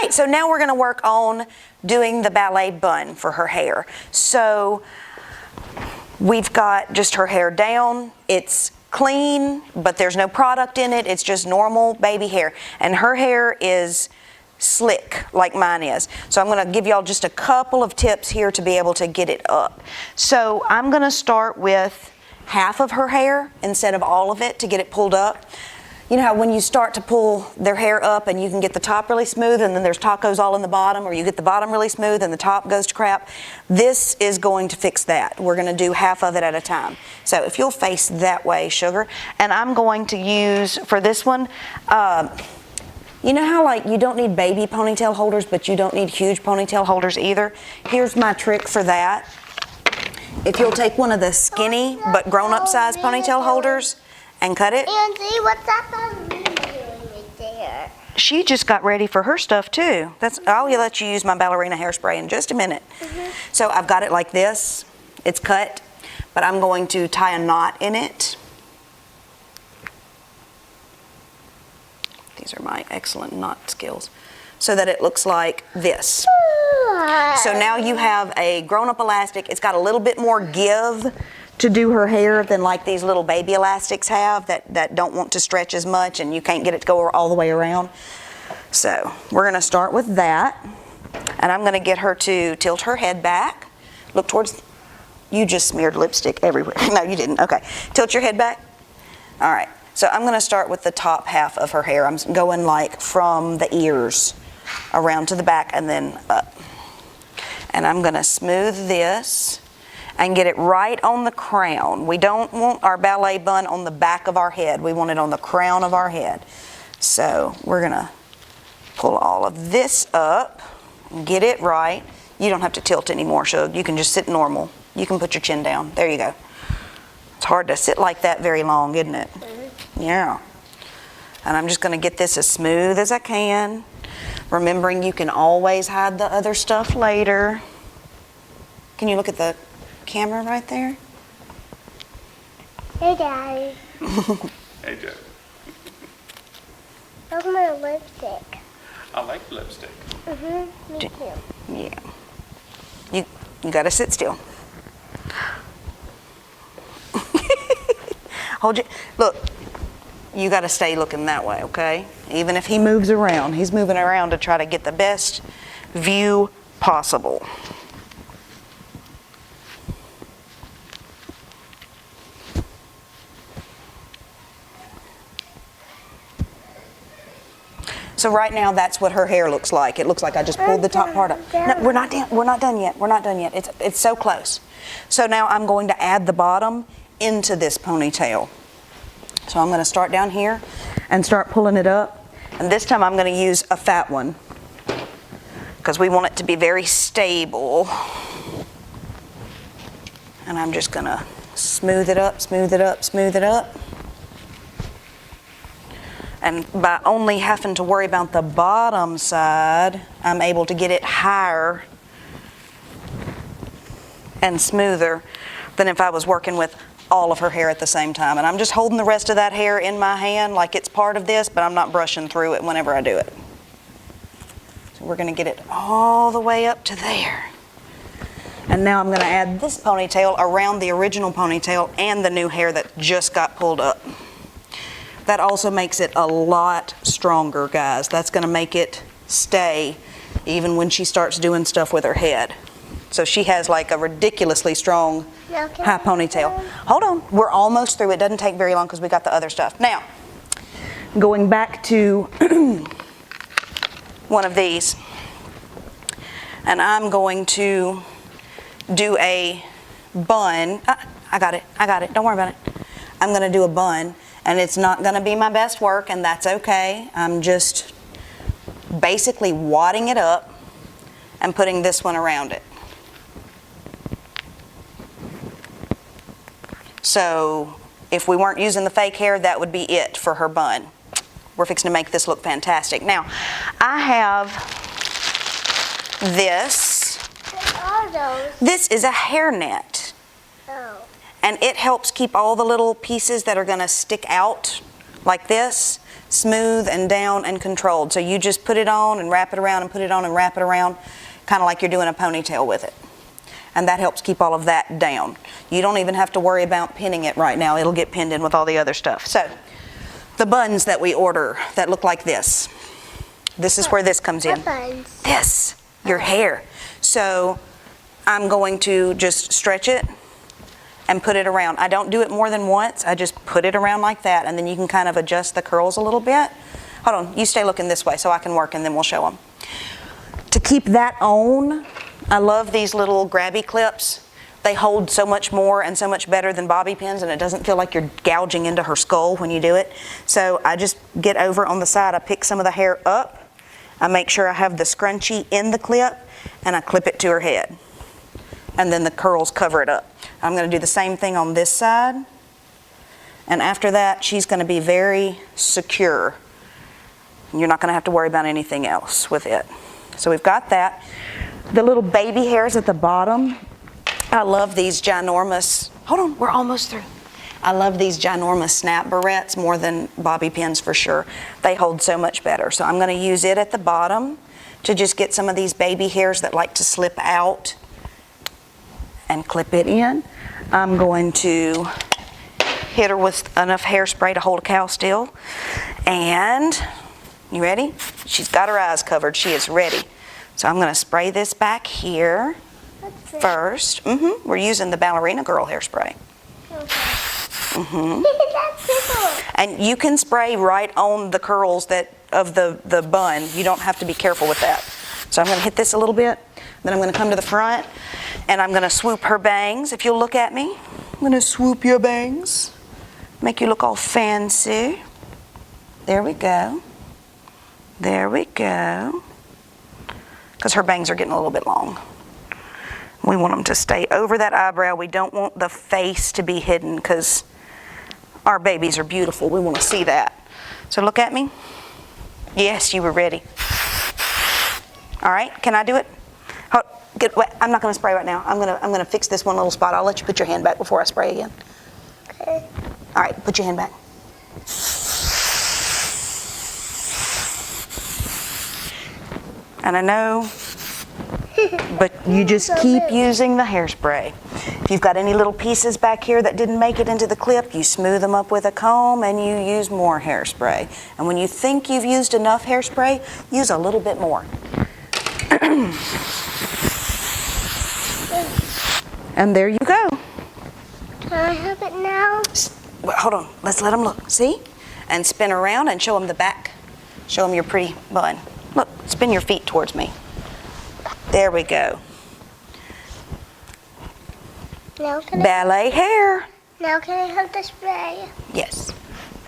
right, so now we're gonna work on doing the ballet bun for her hair. So we've got just her hair down. It's clean, but there's no product in it. It's just normal baby hair. And her hair is slick like mine is. So I'm gonna give y'all just a couple of tips here to be able to get it up. So I'm gonna start with half of her hair instead of all of it to get it pulled up. You know how when you start to pull their hair up and you can get the top really smooth and then there's tacos all in the bottom, or you get the bottom really smooth and the top goes to crap? This is going to fix that. We're gonna do half of it at a time. So if you'll face that way, sugar, and I'm going to use, for this one, you know how like you don't need baby ponytail holders, but you don't need huge ponytail holders either? Here's my trick for that. If you'll take one of the skinny but grown-up size ponytail holders and cut it. Lindsey, what's that ballerina doing right there? She just got ready for her stuff too. I'll let you use my ballerina hairspray in just a minute. So I've got it like this. It's cut, but I'm going to tie a knot in it. These are my excellent knot skills. So that it looks like this. So now you have a grown-up elastic. It's got a little bit more give to do her hair than like these little baby elastics have that don't want to stretch as much and you can't get it to go all the way around. So we're gonna start with that. And I'm gonna get her to tilt her head back. Look towards, you just smeared lipstick everywhere. No, you didn't, okay. Tilt your head back. All right, so I'm gonna start with the top half of her hair. I'm going like from the ears around to the back and then up. And I'm gonna smooth this and get it right on the crown. We don't want our ballet bun on the back of our head. We want it on the crown of our head. So we're gonna pull all of this up and get it right. You don't have to tilt anymore, Shug. You can just sit normal. You can put your chin down. There you go. It's hard to sit like that very long, isn't it? Yeah. And I'm just gonna get this as smooth as I can. Remembering you can always hide the other stuff later. Can you look at the camera right there? Hey, Daddy. Hey, Joe. Look at my lipstick. I like lipstick. Me too. Yeah. You gotta sit still. Hold your, look, you gotta stay looking that way, okay? Even if he moves around, he's moving around to try to get the best view possible. So right now, that's what her hair looks like. It looks like I just pulled the top part up. No, we're not done. We're not done yet. We're not done yet. It's so close. So now I'm going to add the bottom into this ponytail. So I'm going to start down here and start pulling it up. And this time I'm going to use a fat one because we want it to be very stable. And I'm just going to smooth it up, smooth it up, smooth it up. And by only having to worry about the bottom side, I'm able to get it higher and smoother than if I was working with all of her hair at the same time. And I'm just holding the rest of that hair in my hand like it's part of this, but I'm not brushing through it whenever I do it. So we're gonna get it all the way up to there. And now I'm gonna add this ponytail around the original ponytail and the new hair that just got pulled up. That also makes it a lot stronger, guys. That's gonna make it stay even when she starts doing stuff with her head. So she has like a ridiculously strong high ponytail. Hold on, we're almost through. It doesn't take very long because we got the other stuff. Now, going back to one of these, and I'm going to do a bun. I got it, don't worry about it. I'm gonna do a bun, and it's not gonna be my best work, and that's okay. I'm just basically wadding it up and putting this one around it. So if we weren't using the fake hair, that would be it for her bun. We're fixing to make this look fantastic. Now, I have this. What are those? This is a hairnet. Oh. And it helps keep all the little pieces that are gonna stick out like this smooth and down and controlled. So you just put it on and wrap it around and put it on and wrap it around, kind of like you're doing a ponytail with it. And that helps keep all of that down. You don't even have to worry about pinning it right now. It'll get pinned in with all the other stuff. So the buns that we order that look like this. This is where this comes in. What buns? This, your hair. So I'm going to just stretch it and put it around. I don't do it more than once. I just put it around like that, and then you can kind of adjust the curls a little bit. Hold on, you stay looking this way so I can work, and then we'll show them. To keep that on, I love these little grabby clips. They hold so much more and so much better than bobby pins, and it doesn't feel like you're gouging into her skull when you do it. So I just get over on the side, I pick some of the hair up, I make sure I have the scrunchie in the clip, and I clip it to her head. And then the curls cover it up. I'm going to do the same thing on this side. And after that, she's going to be very secure. You're not going to have to worry about anything else with it. So we've got that. The little baby hairs at the bottom, I love these ginormous, hold on, we're almost through. I love these ginormous snap barrettes more than bobby pins for sure. They hold so much better. So I'm going to use it at the bottom to just get some of these baby hairs that like to slip out and clip it in. I'm going to hit her with enough hairspray to hold a cow still. And, you ready? She's got her eyes covered. She is ready. So I'm going to spray this back here first. We're using the Ballerina Girl hairspray. And you can spray right on the curls of the bun. You don't have to be careful with that. So I'm going to hit this a little bit. Then I'm going to come to the front and I'm going to swoop her bangs. If you'll look at me, I'm going to swoop your bangs. Make you look all fancy. There we go. There we go. Because her bangs are getting a little bit long. We want them to stay over that eyebrow. We don't want the face to be hidden because our babies are beautiful. We want to see that. So look at me. Yes, you were ready. All right, can I do it? Get wet. I'm not going to spray right now. I'm going to fix this one little spot. I'll let you put your hand back before I spray again. Okay. All right, put your hand back. And I know, but you just keep using the hairspray. If you've got any little pieces back here that didn't make it into the clip, you smooth them up with a comb and you use more hairspray. And when you think you've used enough hairspray, use a little bit more. And there you go. Can I have it now? Well, hold on, let's let them look. See? And spin around and show them the back. Show them your pretty bun. Look, spin your feet towards me. There we go. Now can Ballet hair. I have the spray? Yes.